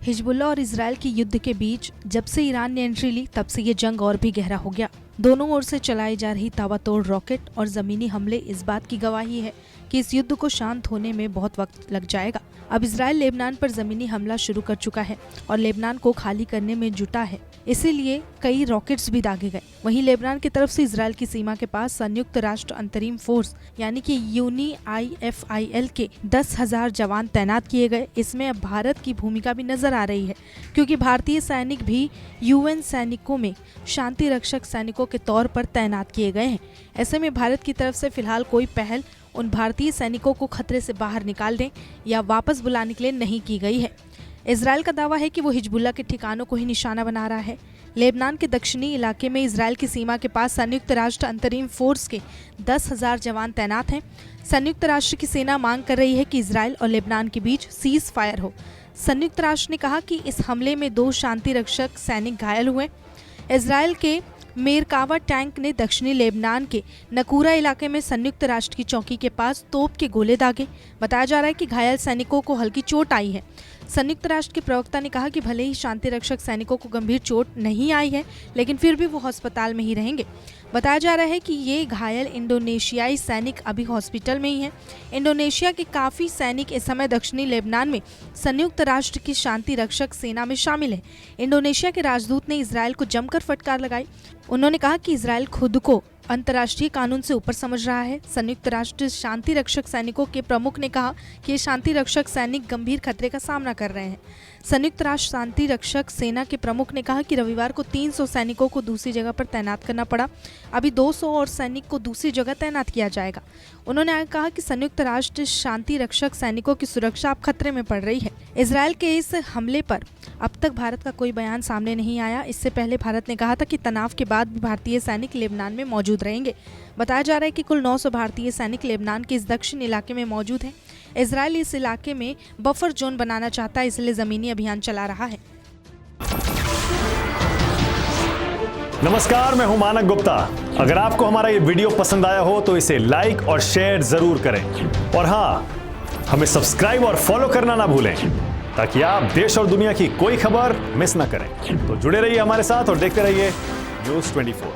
Hezbollah और Israel की युद्ध के बीच जब से ईरान ने एंट्री ली तब से ये जंग और भी गहरा हो गया। दोनों ओर से चलाई जा रही ताबड़तोड़ रॉकेट और जमीनी हमले इस बात की गवाही है कि इस युद्ध को शांत होने में बहुत वक्त लग जाएगा। अब इजराइल लेबनान पर जमीनी हमला शुरू कर चुका है और लेबनान को खाली करने में जुटा है, इसीलिए कई रॉकेट्स भी दागे गए। वहीं लेबनान की तरफ से इजराइल की सीमा के पास संयुक्त राष्ट्र अंतरिम फोर्स यानी कि UNIFIL के 10,000 जवान तैनात किए गए। इसमें अब भारत की भूमिका भी नजर आ रही है, क्योंकि भारतीय सैनिक भी UN सैनिकों में शांति रक्षक सैनिकों के तौर पर तैनात किए गए हैं। ऐसे में भारत की तरफ से फिलहाल कोई पहल उन भारतीय सैनिकों को खतरे से बाहर निकालने या वापस बुलाने के लिए नहीं की गई है। इजराइल का दावा है कि वो हिजबुल्लाह के ठिकानों को ही निशाना बना रहा है। लेबनान के दक्षिणी इलाके में इजराइल की सीमा के पास संयुक्त राष्ट्र अंतरिम फोर्स के 10,000 जवान तैनात हैं। संयुक्त राष्ट्र की सेना मांग कर रही है कि इजराइल और लेबनान के बीच सीज फायर हो। संयुक्त राष्ट्र ने कहा कि इस हमले में 2 शांति रक्षक सैनिक घायल हुए। इजराइल के मेरकावा टैंक ने दक्षिणी लेबनान के नकूरा इलाके में संयुक्त राष्ट्र की चौकी के पास तोप के गोले दागे। बताया जा रहा है कि घायल सैनिकों को हल्की चोट आई है। संयुक्त राष्ट्र के प्रवक्ता ने कहा कि भले ही शांति रक्षक सैनिकों को गंभीर चोट नहीं आई है, लेकिन फिर भी वो अस्पताल में ही रहेंगे। बताया जा रहा है कि ये घायल इंडोनेशियाई सैनिक अभी हॉस्पिटल में ही हैं। इंडोनेशिया के काफ़ी सैनिक इस समय दक्षिणी लेबनान में संयुक्त राष्ट्र की शांति रक्षक सेना में शामिल हैं। इंडोनेशिया के राजदूत ने इजराइल को जमकर फटकार लगाई। उन्होंने कहा कि इजराइल खुद को अंतर्राष्ट्रीय कानून से ऊपर समझ रहा है। संयुक्त राष्ट्र शांति रक्षक सैनिकों के प्रमुख ने कहा कि ये शांति रक्षक सैनिक गंभीर खतरे का सामना कर रहे हैं। संयुक्त राष्ट्र शांति रक्षक सेना के प्रमुख ने कहा कि रविवार को 300 सैनिकों को दूसरी जगह पर तैनात करना पड़ा। अभी 200 और सैनिक को दूसरी जगह तैनात किया जाएगा। उन्होंने आगे कहा कि संयुक्त राष्ट्र शांति रक्षक सैनिकों की सुरक्षा अब खतरे में पड़ रही है। इजराइल के इस हमले पर अब तक भारत का कोई बयान सामने नहीं आया। इससे पहले भारत ने कहा था कि तनाव के बाद भी भारतीय सैनिक लेबनान में मौजूद रहेंगे। बताया जा रहा है कि कुल 900 भारतीय सैनिक लेबनान के इस दक्षिण इलाके में मौजूद हैं। इजराइल इस इलाके में बफर जोन बनाना चाहता है, इसलिए जमीनी अभियान चला रहा है। नमस्कार, मैं हूं मानक गुप्ता। अगर आपको हमारा ये वीडियो पसंद आया हो तो इसे लाइक और शेयर जरूर करें, और हाँ, हमें सब्सक्राइब और फॉलो करना ना भूलें, ताकि आप देश और दुनिया की कोई खबर मिस ना करें। तो जुड़े रहिए हमारे साथ और देखते रहिए न्यूज़ 24।